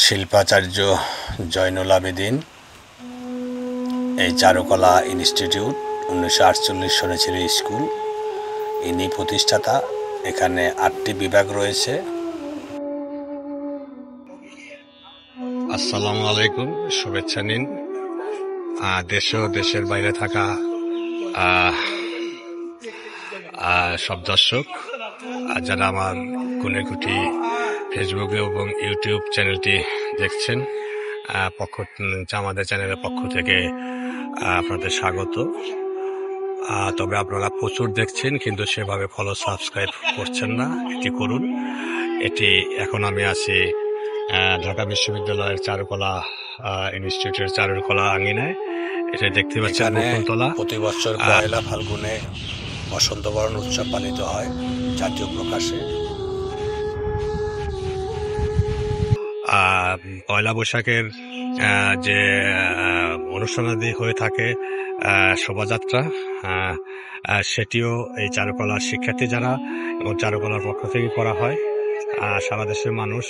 শিল্পাচার্য জয়নুল আবেদিন এই চারুকলা ইনস্টিটিউট 1948 সনে ছিল স্কুল। ইনি প্রতিষ্ঠাতা। এখানে 8টি বিভাগ রয়েছে। আসসালামু আলাইকুম, শুভেচ্ছা নিন। দেশ ও দেশের বাইরে থাকা সব দর্শক যারা আমার কোনেকুটি ফেসবুক এবং ইউটিউব চ্যানেলটি দেখছেন, আমাদের চ্যানেলের পক্ষ থেকে আপনাদের স্বাগত। তবে আপনারা প্রচুর দেখছেন, কিন্তু সেভাবে ফলো সাবস্ক্রাইব করছেন না। এটি করুন। এখন আমি আছি ঢাকা বিশ্ববিদ্যালয়ের চারুকলা ইনস্টিটিউটের চারুকলা আঙিনায়। এটা দেখতে পাচ্ছেন বকুলতলা। প্রতি বছর পয়লা ফাল্গুনে বসন্ত বরণ উৎসব পালিত হয় জাতীয় প্রকাশে। পয়লা বৈশাখের যে অনুষ্ঠানাদি হয়ে থাকে শোভাযাত্রা, সেটিও এই চারুকলার শিক্ষার্থী যারা এবং চারুকলার পক্ষ থেকে করা হয়। সারা দেশের মানুষ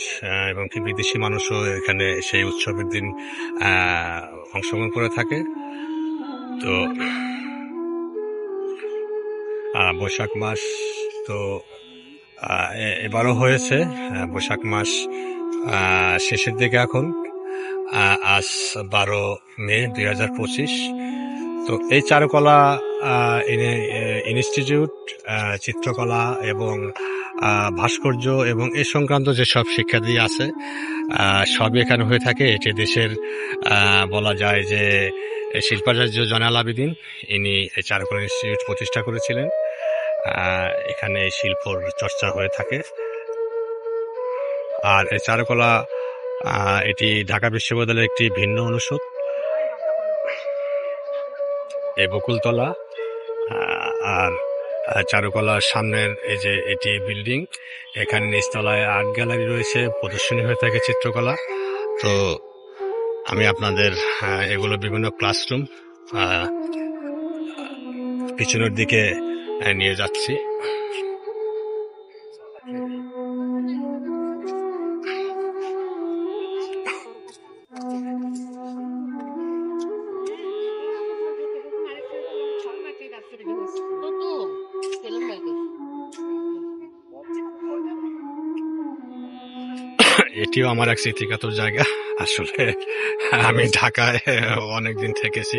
এবং কি বিদেশি মানুষও এখানে সেই উৎসবের দিন অংশগ্রহণ করে থাকে। তো বৈশাখ মাস তো এবারও হয়েছে। বৈশাখ মাস শেষের দিকে এখন। আজ 12 মে 2025। তো এই চারুকলা ইনস্টিটিউট চিত্রকলা এবং ভাস্কর্য এবং এই সংক্রান্ত যেসব শিক্ষার্থী আছে সবই এখানে হয়ে থাকে। এটি দেশের বলা যায় যে শিল্পাচার্য জয়নুল আবেদিন, ইনি এই চারুকলা ইনস্টিটিউট প্রতিষ্ঠা করেছিলেন। এখানে শিল্পর চর্চা হয়ে থাকে। আর এই চারুকলা এটি ঢাকা বিশ্ববিদ্যালয়ের একটি ভিন্ন অনুষদ। এই বকুলতলা আর চারুকলার সামনের এই যে এটি বিল্ডিং, এখানে নিচতলায় আর্ট গ্যালারি রয়েছে, প্রদর্শনী হয়ে থাকে চিত্রকলা। তো আমি আপনাদের এগুলো বিভিন্ন ক্লাসরুম পিছনের দিকে নিয়ে যাচ্ছি। এটিও আমার এক স্মৃতিকাতর জায়গা। আসলে আমি ঢাকায় অনেকদিন থেকেছি,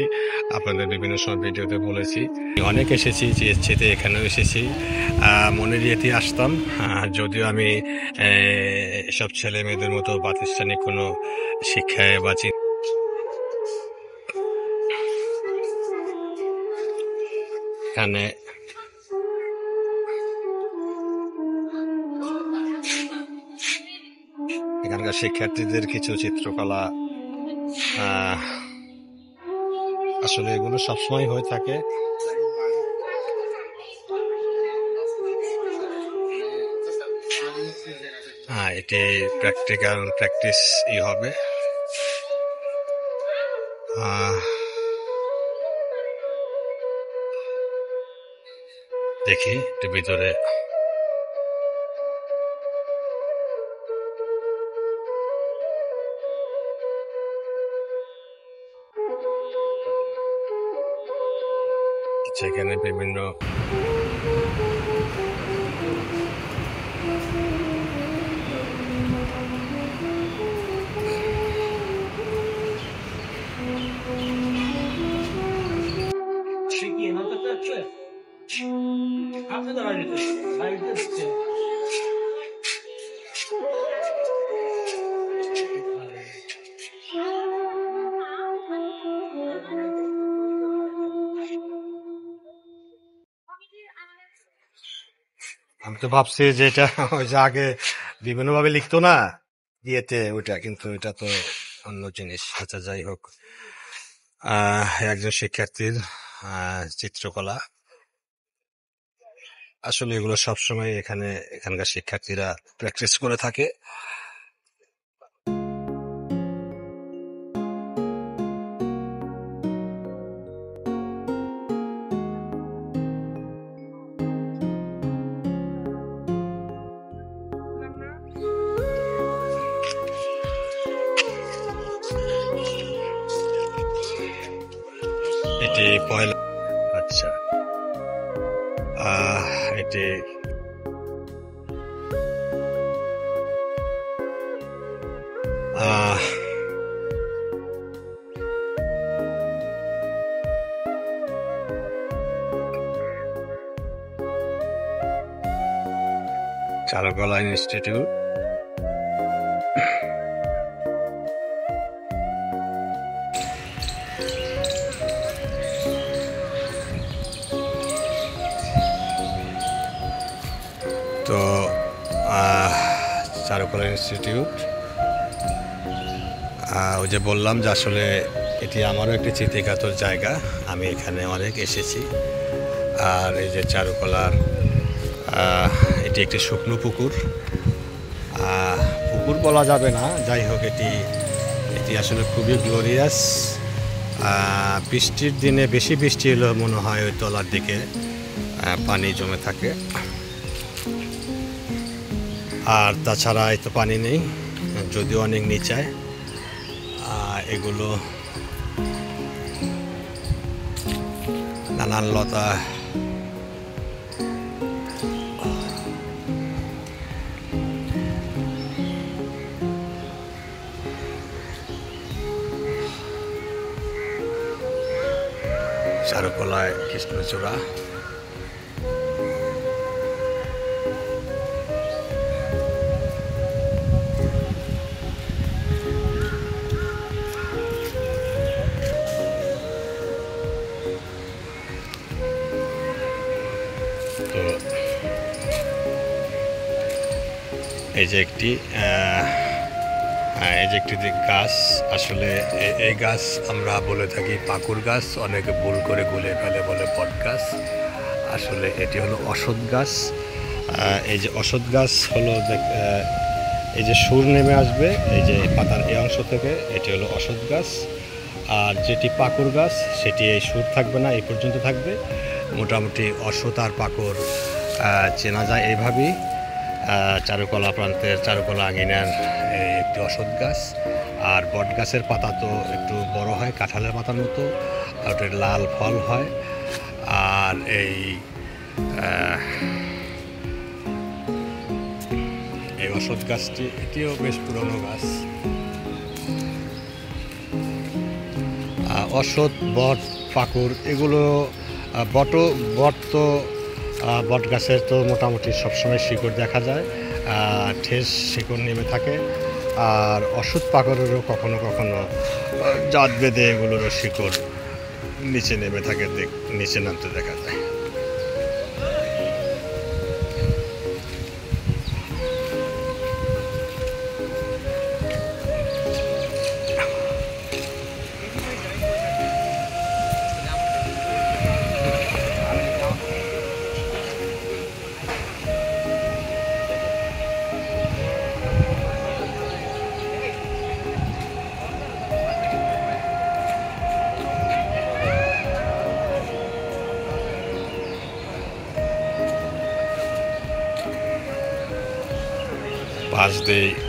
আপনাদের বিভিন্ন সময় ভিডিওতে বলেছি। অনেক এসেছি, জিএসসিতে এখানেও এসেছি, মনের ইয়েতে আসতাম। যদিও আমি এসব ছেলে মেয়েদের মতো প্রাতিষ্ঠানিক কোনো শিক্ষায় বা এখানে এখানকার শিক্ষার্থীদের কিছু চিত্রকলা আসলে এগুলো সবসময় হয়ে থাকে। এটি প্র্যাকটিক্যাল প্র্যাকটিস হবে। দেখি একটু ভিতরে। সেখানে বিভিন্ন আমি তো ভাবছি যে এটা ওই যে আগে বিভিন্ন ভাবে লিখতো না ইয়েতে, ওইটা, কিন্তু এটা তো অন্য জিনিস। আচ্ছা, যাই হোক, একজন শিক্ষার্থীর চিত্রকলা। আসলে এগুলো সবসময় এখানকার শিক্ষার্থীরা প্র্যাকটিস করে থাকে। এটি পয়লা, আচ্ছা এটি চারুকলা ইনস্টিটিউট। তো চারুকলা ইনস্টিটিউট, ওই যে বললাম যে আসলে এটি আমারও একটি স্মৃতিকাতর জায়গা, আমি এখানে অনেক এসেছি। আর এই যে চারুকলার এটি একটি শুকনো পুকুর, পুকুর বলা যাবে না, যাই হোক এটি আসলে খুবই গ্লোরিয়াস। বৃষ্টির দিনে বেশি বৃষ্টি হলে মনে হয় ওই তলার দিকে পানি জমে থাকে, আর তাছাড়া এই তো পানি নেই, যদিও অনেক নিচায়। এগুলো নানান লতা, চারুকলায় কৃষ্ণচূড়া। তো এই যে একটি গাছ, আসলে এই গাছ আমরা বলে থাকি পাকুর গাছ, অনেকে ভুল করে গুলে ফেলে বলে বট গাছ। আসলে এটি হলো অশ্বত্থ গাছ। এই যে অশ্বত্থ গাছ হলো, এই যে সুর নেমে আসবে এই যে পাতার এই অংশ থেকে, এটি হলো অশ্বত্থ গাছ। আর যেটি পাকুর গাছ সেটি এই সুর থাকবে না, এই পর্যন্ত থাকবে। মোটামুটি অশ্বত্থ আর পাকুর চেনা যায় এইভাবেই। চারুকলা প্রান্তের চারুকলা আঙিনার একটি অশ্বত্থ গাছ। আর বট গাছের পাতা তো একটু বড় হয়, কাঁঠালের পাতার মতো, আর ওটার লাল ফল হয়। আর এই অশ্বত্থ গাছটি, এটিও বেশ পুরনো গাছ। অশ্বত্থ, বট, পাকুর এগুলো বট তো বট গাছের তো মোটামুটি সবসময় শিকড় দেখা যায়, ঠেস শিকড় নেমে থাকে। আর অশ্বত্থ পাকুরেরও কখনো কখনো জাত বেঁধে এগুলোরও শিকড় নিচে নেমে থাকে, নিচে নামতে দেখা যায়।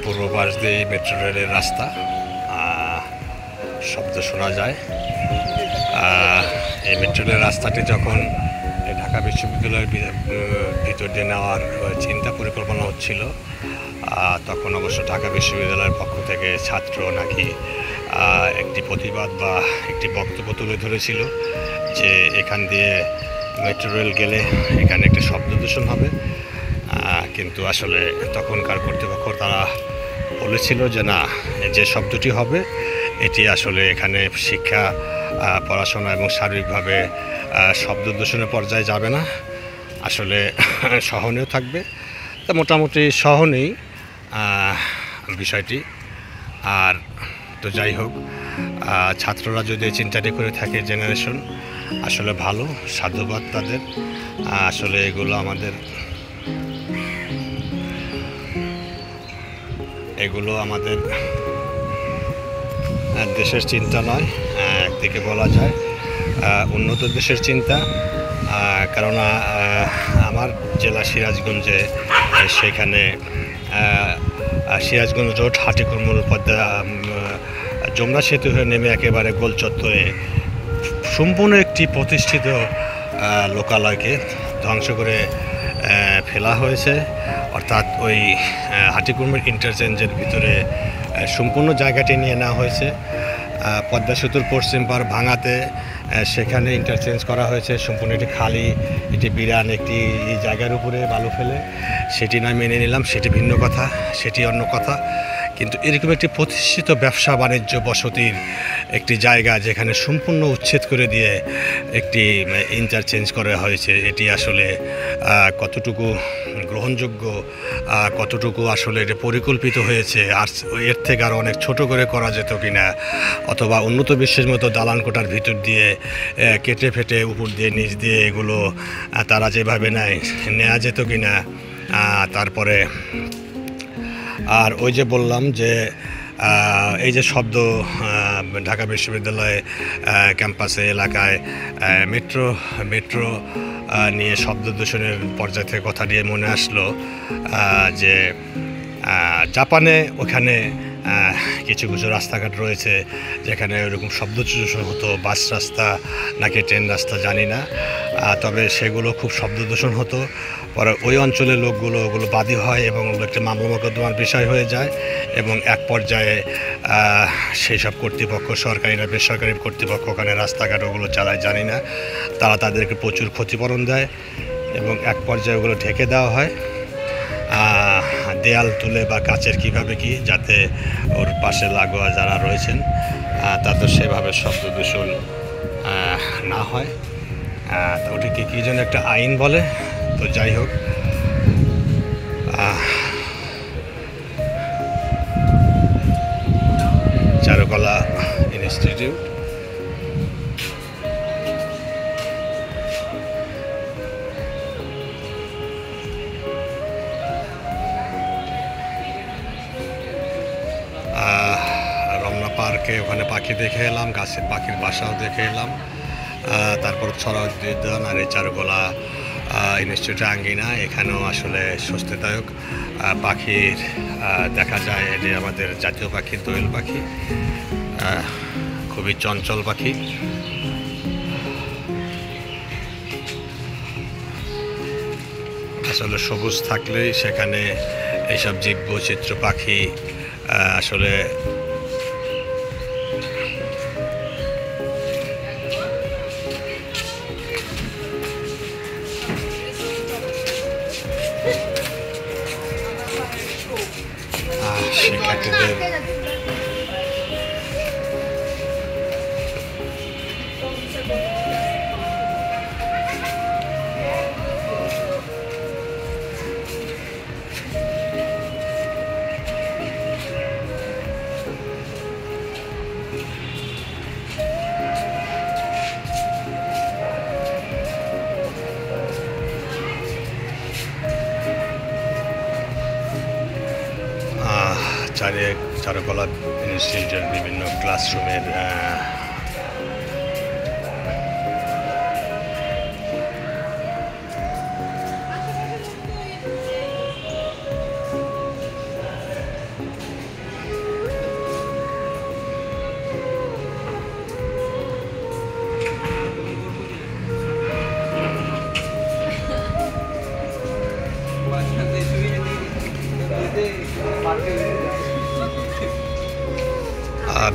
পূর্ব পাশ দিয়ে মেট্রো রেলের রাস্তা, শব্দ শোনা যায়। এই মেট্রো রেলের রাস্তাটি যখন ঢাকা বিশ্ববিদ্যালয়ের ভিতর দিয়ে নেওয়ার চিন্তা পরিকল্পনা হচ্ছিল, তখন অবশ্য ঢাকা বিশ্ববিদ্যালয়ের পক্ষ থেকে ছাত্র নাকি একটি প্রতিবাদ বা একটি বক্তব্য তুলে ধরেছিল যে এখান দিয়ে মেট্রো রেল গেলে এখানে একটি শব্দ দূষণ হবে। কিন্তু আসলে তখনকার কর্তৃপক্ষ তারা বলেছিল যে না, যে শব্দটি হবে এটি আসলে এখানে শিক্ষা, পড়াশোনা এবং শারীরিকভাবে শব্দ দূষণের পর্যায়ে যাবে না, আসলে সহনীয় থাকবে। তা মোটামুটি সহনীয় বিষয়টি। আর তো যাই হোক, ছাত্ররা যদি চিন্তাটি করে থাকে জেনারেশন, আসলে ভালো, সাধুবাদ তাদের। আসলে এগুলো আমাদের দেশের চিন্তা নয়, একদিকে বলা যায় উন্নত দেশের চিন্তা। কেননা আমার জেলা সিরাজগঞ্জে, সেখানে সিরাজগঞ্জ রোড হাটিকুরমুর পদ্মা যমুনা সেতু হয়ে নেমে একেবারে গোল চত্বরে সম্পূর্ণ একটি প্রতিষ্ঠিত লোকালয়কে ধ্বংস করে ফেলা হয়েছে। অর্থাৎ ওই হাটিকুমড় ইন্টারচেঞ্জের ভিতরে সম্পূর্ণ জায়গাটি নিয়ে নেওয়া হয়েছে। পদ্মা সেতুর পশ্চিম পার ভাঙাতে সেখানে ইন্টারচেঞ্জ করা হয়েছে, সম্পূর্ণ একটি খালি একটি বিরান একটি জায়গার উপরে বালু ফেলে। সেটি নয়, মেনে নিলাম, সেটি ভিন্ন কথা, সেটি অন্য কথা। কিন্তু এরকম একটি প্রতিষ্ঠিত ব্যবসা বাণিজ্য বসতির একটি জায়গা যেখানে সম্পূর্ণ উচ্ছেদ করে দিয়ে একটি ইন্টারচেঞ্জ করা হয়েছে, এটি আসলে কতটুকু গ্রহণযোগ্য, কতটুকু আসলে এটা পরিকল্পিত হয়েছে, আর এর থেকে আরও অনেক ছোট করে করা যেত কিনা, অথবা উন্নত বিশ্বের মতো দালান কোটার ভিতর দিয়ে কেটে ফেটে উপর দিয়ে নিচ দিয়ে এগুলো তারা যেভাবে নেওয়া যেত কিনা। তারপরে আর ওই যে বললাম যে এই যে শব্দ ঢাকা বিশ্ববিদ্যালয়ে ক্যাম্পাসে এলাকায় মেট্রো নিয়ে শব্দ দূষণের পর্যায় থেকে কথা দিয়ে মনে আসলো যে জাপানে ওখানে কিছু কিছু রাস্তাঘাট রয়েছে যেখানে ওরকম শব্দ দূষণ হতো, বাস রাস্তা নাকি ট্রেন রাস্তা জানি না, তবে সেগুলো খুব শব্দ দূষণ হতো। পরে ওই অঞ্চলের লোকগুলো ওগুলো বাদী হয় এবং একটা মামলা মোকদ্দমার বিষয় হয়ে যায়, এবং এক পর্যায়ে সেই সব কর্তৃপক্ষ, সরকারি না বেসরকারি কর্তৃপক্ষ ওখানে রাস্তাঘাট ওগুলো চালায় জানি না, তারা তাদেরকে প্রচুর ক্ষতিপূরণ দেয় এবং এক পর্যায়ে ওগুলো ঢেকে দেওয়া হয় দেয়াল তুলে বা কাচের কীভাবে কি, যাতে ওর পাশে লাগোয়া যারা রয়েছেন তাদের সেভাবে শব্দ দূষণ না হয়। ওটিকে কী যেন একটা আইন বলে, তো যাই হোক। চারুকলা ইনস্টিটিউট, রমনা পার্কে ওখানে পাখি দেখে এলাম, গাছের পাখির বাসাও দেখে এলাম। তারপর ছড়া উদ্যান আর এই চারুকলা ইনস্টিটিউটের আঙ্গিনা, এখানেও আসলে স্বস্তিদায়ক পাখির দেখা যায়। এটি আমাদের জাতীয় পাখি, দোয়েল পাখি, খুবই চঞ্চল পাখি। আসলে সবুজ থাকলেই সেখানে এইসব জীববৈচিত্র্য পাখি আসলে শিক্ষার্থীদের চারুকলা ইনস্টিটিউটের বিভিন্ন ক্লাসরুমের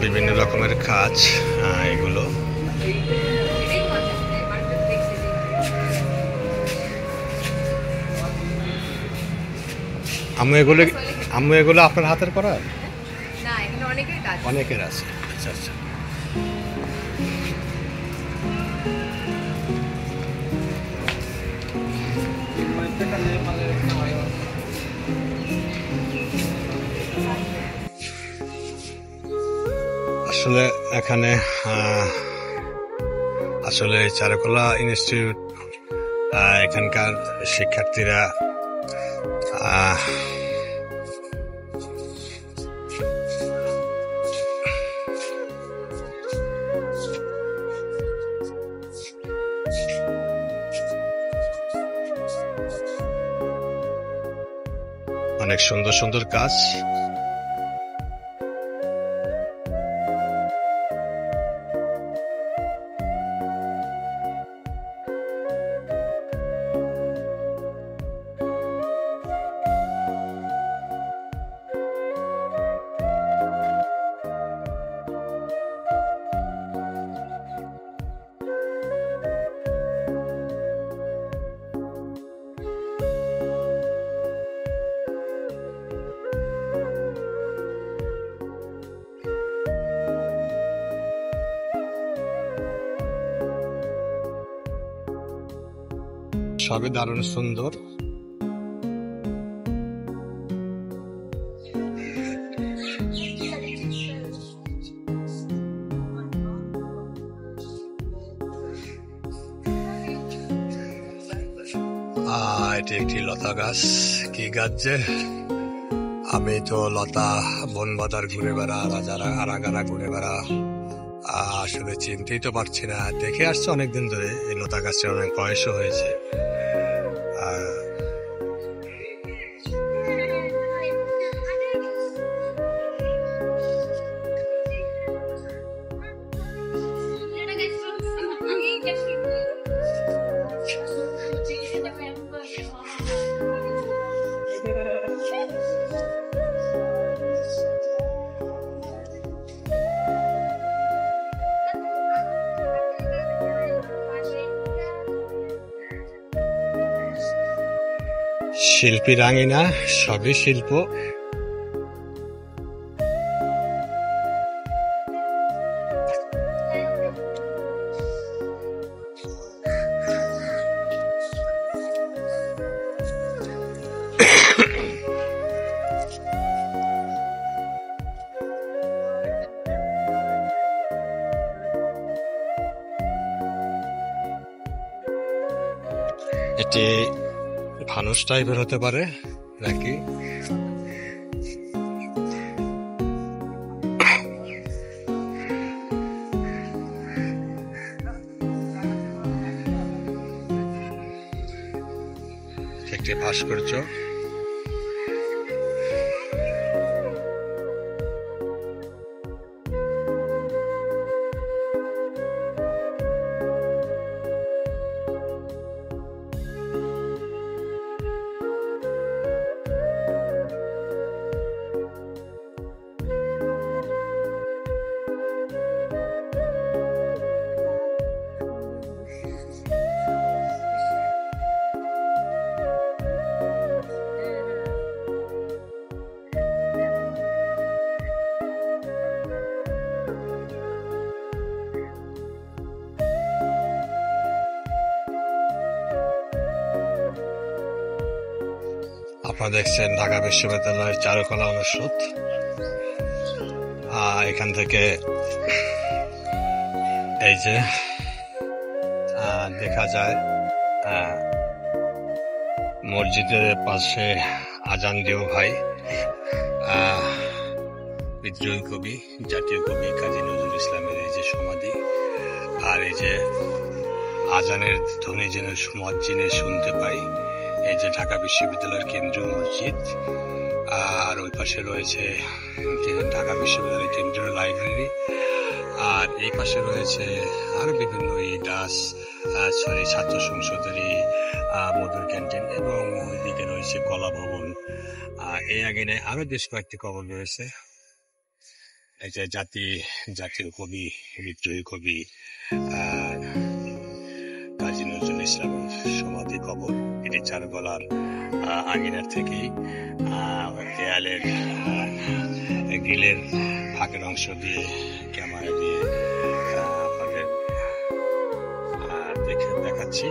বিভিন্ন রকমের কাজ, এগুলো এগুলো আপনার হাতের করা? না, এখানে অনেকের আছে। আচ্ছা আচ্ছা। আসলে এখানে আসলে চারুকলা ইনস্টিটিউট এখানকার শিক্ষার্থীরা অনেক সুন্দর সুন্দর কাজ। সবই দারুণ সুন্দর। এটি একটি লতা গাছ। কি গাছ যে, আমি তো লতা বন বাজার ঘুরে বেড়া, রাজারা আরাগারা ঘুরে বেড়া, আসলে চিনতেই তো পারছি না। দেখে আসছে অনেকদিন ধরে, এই লতা গাছের অনেক বয়সও হয়েছে। শিল্পী রাঙিনা, সবই শিল্প। এটি ফানুস টাইপের হতে পারে নাকি। একটি ভাস্কর্য। আপনারা দেখছেন ঢাকা বিশ্ববিদ্যালয়ের চারুকলা অনুষদ। এখান থেকে এই যে দেখা যায় মসজিদের পাশে আজান দিও ভাই, বিদ্রোহী কবি, জাতীয় কবি কাজী নজরুল ইসলামের এই যে সমাধি। আর এই যে আজানের ধ্বনি যেন মসজিদে শুনতে পাই। এই যে ঢাকা বিশ্ববিদ্যালয়ের কেন্দ্রীয় মসজিদ, আর ওই পাশে রয়েছে ঢাকা বিশ্ববিদ্যালয়ের কেন্দ্রীয় লাইব্রেরি, আর এই পাশে রয়েছে আরো বিভিন্ন ছাত্র সংসদেরই মধুর ক্যান্টিন, এবং ওইদিকে রয়েছে কলা ভবন। এই আগে আরো বেশ কয়েকটি কবর রয়েছে। এই যে জাতীয় কবি, বিদ্রোহী কবি কাজী নজরুল ইসলামের সমাধি কবর। এটি চারুকলার আঙিনার থেকেই দেয়ালের গ্রিলের ফাঁকের অংশ দিয়ে ক্যামেরা দিয়ে আপনাদের দেখাচ্ছি।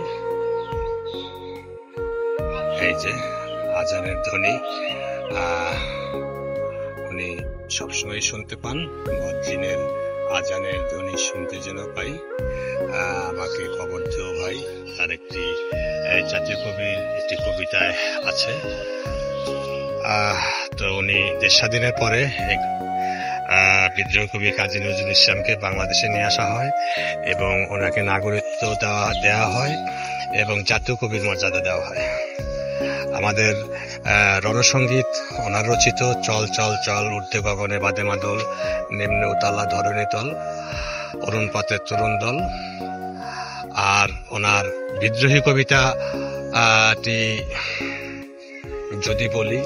এই যে আজানের ধ্বনি উনি সবসময় শুনতে পান। মসজিদের আজানের ধ্বনি শুনতে যেন পাই। আমাকে খবর দিও ভাই। আর একটি জাতীয় কবির একটি কবিতায় আছে। তো উনি দেশ স্বাধীনের পরে বিদ্রোহী কবি কাজী নজরুল ইসলামকে বাংলাদেশে নিয়ে আসা হয় এবং ওনাকে নাগরিকত্ব দেওয়া হয় এবং জাতীয় কবির মর্যাদা দেওয়া হয়। আমাদের রণসঙ্গীত ওনার রচিত চল চল চল, ঊর্ধ্বে গগনে বাদে মাদল, নিম্নে উতালা ধরণী তল, অরুণ পাতের তরুণ দল। আর ওনার বিদ্রোহী কবিতাটি যদি বলি,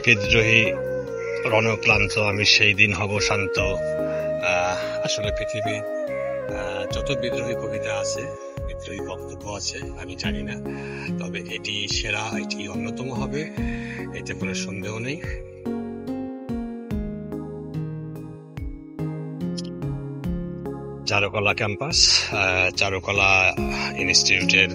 বিদ্রোহী রণক্লান্ত আমি সেই দিন হব শান্ত। আসলে পৃথিবীর যত বিদ্রোহী কবিতা আছে, বিদ্রোহী বক্তব্য আছে, আমি জানি না, তবে এটি সেরা, এটি অন্যতম হবে, এতে কোনো সন্দেহ নেই। চারুকলা ক্যাম্পাস, চারুকলা ইনস্টিটিউটের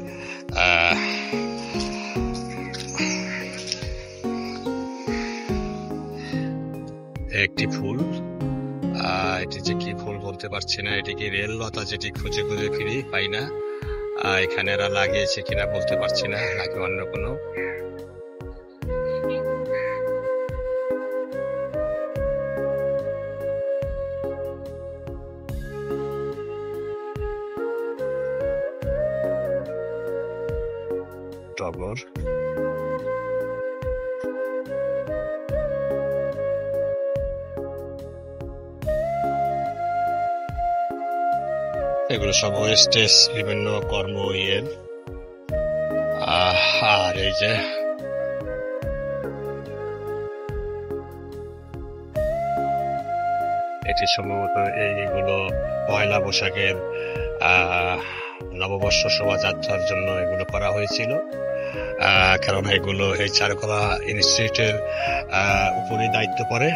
একটি ফুল। এটি যে কি ফুল বলতে পারছি না, এটি কি রেল লতা যেটি খুঁজে খুঁজে ফিরি পাই না, এখানে এরা লাগিয়েছে কিনা বলতে পারছি না, নাকি অন্য কোনো। টগর, এগুলো সব ওয়েস্টেজ বিভিন্ন কর্ম ইয়ের। আর এই যে এটি সম্ভবত এইগুলো পয়লা বৈশাখের নববর্ষ শোভাযাত্রার জন্য এগুলো করা হয়েছিল, কারণ এগুলো এই চারুকলা ইনস্টিটিউটের উপরই দায়িত্ব পড়ে।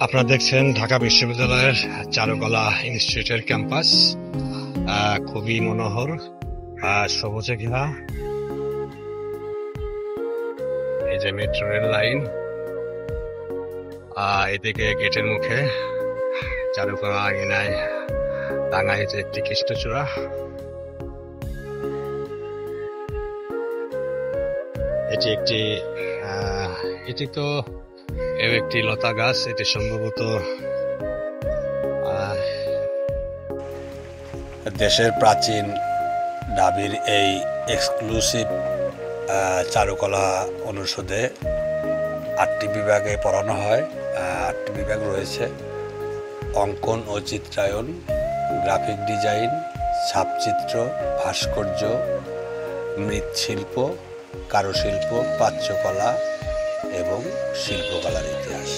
আপনারা দেখছেন ঢাকা বিশ্ববিদ্যালয়ের চারুকলা ইনস্টিটিউটের ক্যাম্পাস, খুবই মনোহর, সবুজে ঘেরা। এই যে মেট্রো রেল লাইন, এদিকে গেটের মুখে চারুকলা আঙিনায় টাঙ্গাইল একটি কৃষ্ণচূড়া। এটি তো একটি লতা গাছ, এটি সম্ভবত দেশের প্রাচীন ঢাবির এই এক্সক্লুসিভ চারুকলা অনুষদে 8টি বিভাগে পড়ানো হয়। 8টি বিভাগ রয়েছে: অঙ্কন ও চিত্রায়ন, গ্রাফিক ডিজাইন, ছাপচিত্র, ভাস্কর্য, মৃৎশিল্প, কারুশিল্প, প্রাচ্যকলা এবং শিল্পকলার ইতিহাস।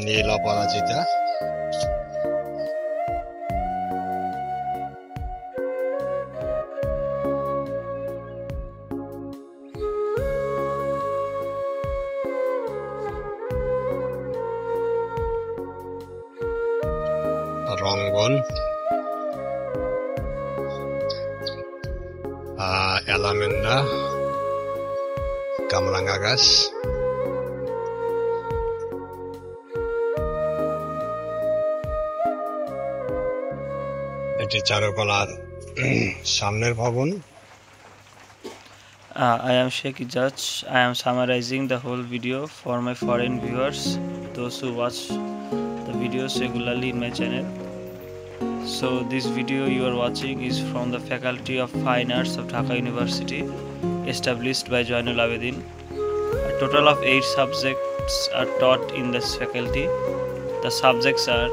নীল অপরাজিতা, রঙ্গন, এলামেন্ডা, কামরাঙ্গা গাছ, এটি চারুকলার সামনের ভবন। I am Sheikh Ijaz. I am summarizing the whole video for my foreign viewers, those who watch the videos regularly in my channel. So this video you are watching is from the Faculty of Fine Arts of Dhaka University, established by Joinul Abedin. A total of 8 subjects are taught in this faculty. The subjects are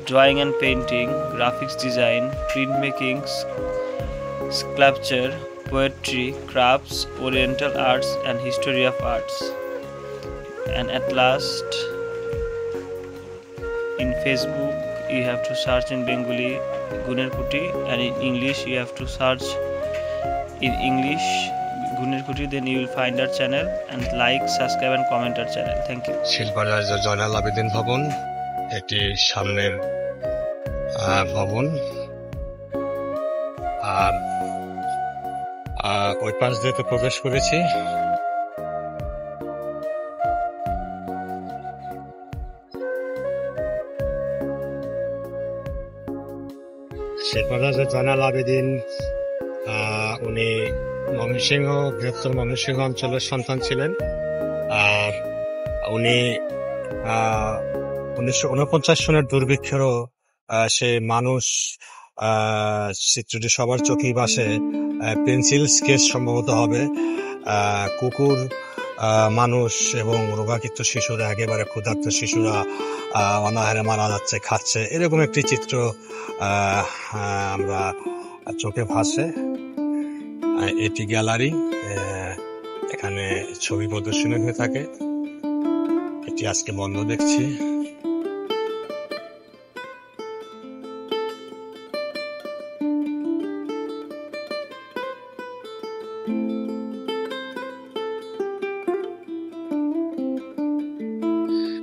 drawing and painting, graphics design, printmaking, sculpture, poetry, crafts, oriental arts and history of arts. And at last, in Facebook you have to search in Bengali Guner Kuti, and in English you have to search in English Guner Kuti, then you will find our channel and like, subscribe and comment our channel. Thank you. শিল্পাচার্য জয়নাল আবেদিন ভবন, এটি সামনের ভবন। আর ওই পাশ দিয়ে তো প্রবেশ করেছি। শিল্পাচার্য জয়নাল আবেদিন উনি ময়মনসিংহ, বৃহত্তর ময়মনসিংহ অঞ্চলের সন্তান ছিলেন। আর উনি 1949 সনের দুর্ভিক্ষেরও সে মানুষ চিত্রটি সবার চোখেই ভাসে। পেন্সিল স্কেচ সম্ভবত হবে। কুকুর, মানুষ এবং রোগাকৃত শিশুরা, একেবারে ক্ষুধার্ত শিশুরা অনাহারে মারা যাচ্ছে, খাচ্ছে, এরকম একটি চিত্র আমরা চোখে ভাসে। এটি গ্যালারি, এখানে ছবি প্রদর্শনী হয়ে থাকে। এটি আজকে বন্ধ দেখছি।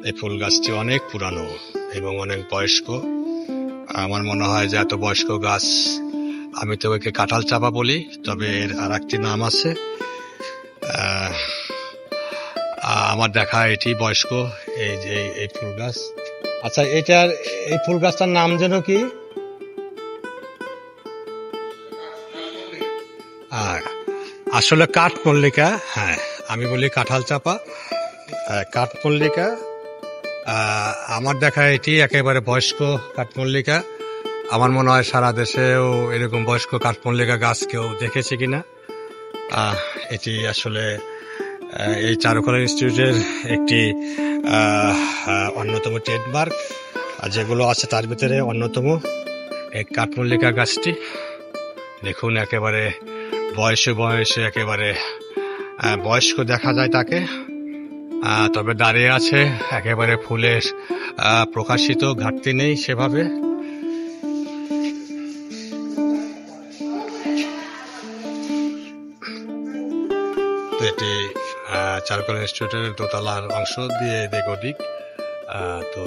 এই ফুল গাছটি অনেক পুরানো এবং অনেক বয়স্ক। আমার মনে হয় যে এত বয়স্ক গাছ, আমি তো ওকে কাঁঠাল চাপা বলি, তবে এর আর একটি নাম আছে। আমার দেখা এটি বয়স্ক এই যে এই ফুল গাছ। আচ্ছা, এই ফুল গাছটার নাম যেন কি? আসলে কাঠমল্লিকা। হ্যাঁ, আমি বলি কাঁঠাল চাপা, কাঠমল্লিকা। আমার দেখা এটি একেবারে বয়স্ক কাঠমল্লিকা। আমার মনে হয় সারা দেশেও এরকম বয়স্ক কাঠমল্লিকা গাছ কেউ দেখেছে কিনা। এটি আসলে এই চারুকলা ইনস্টিটিউটের একটি অন্যতম ট্রেডমার্ক, যেগুলো আছে তার ভিতরে অন্যতম এই কাঠমল্লিকা গাছটি। দেখুন, একেবারে বয়সে একেবারে বয়স্ক দেখা যায় তাকে, তবে দাঁড়িয়ে আছে, একেবারে ফুলের প্রকাশিত ঘাটতি নেই সেভাবে। এটি চারুকলা ইনস্টিটিউটের দোতলার অংশ দিয়ে এদিক ওদিক। তো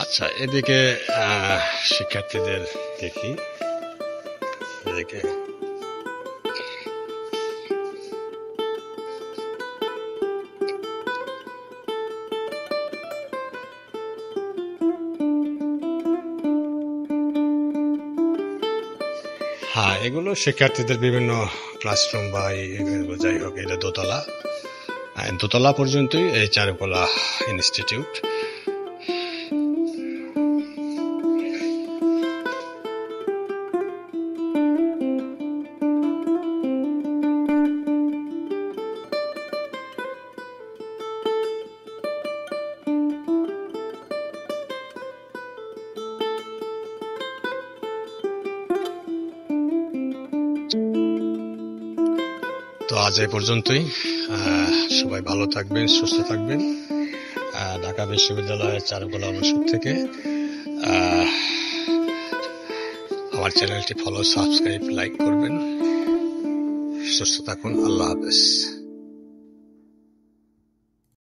আচ্ছা, এদিকে শিক্ষার্থীদের দেখি। এদিকে হ্যাঁ, এগুলো শিক্ষার্থীদের বিভিন্ন ক্লাসরুম বা যাই হোক, এটা দোতলা পর্যন্তই এই চারুকলা ইনস্টিটিউট। তো আজ এই পর্যন্তই। সবাই ভালো থাকবেন, সুস্থ থাকবেন। ঢাকা বিশ্ববিদ্যালয়ের চারুকলা অনুষদ থেকে আমার চ্যানেলটি ফলো, সাবস্ক্রাইব, লাইক করবেন। সুস্থ থাকুন। আল্লাহ হাফেজ।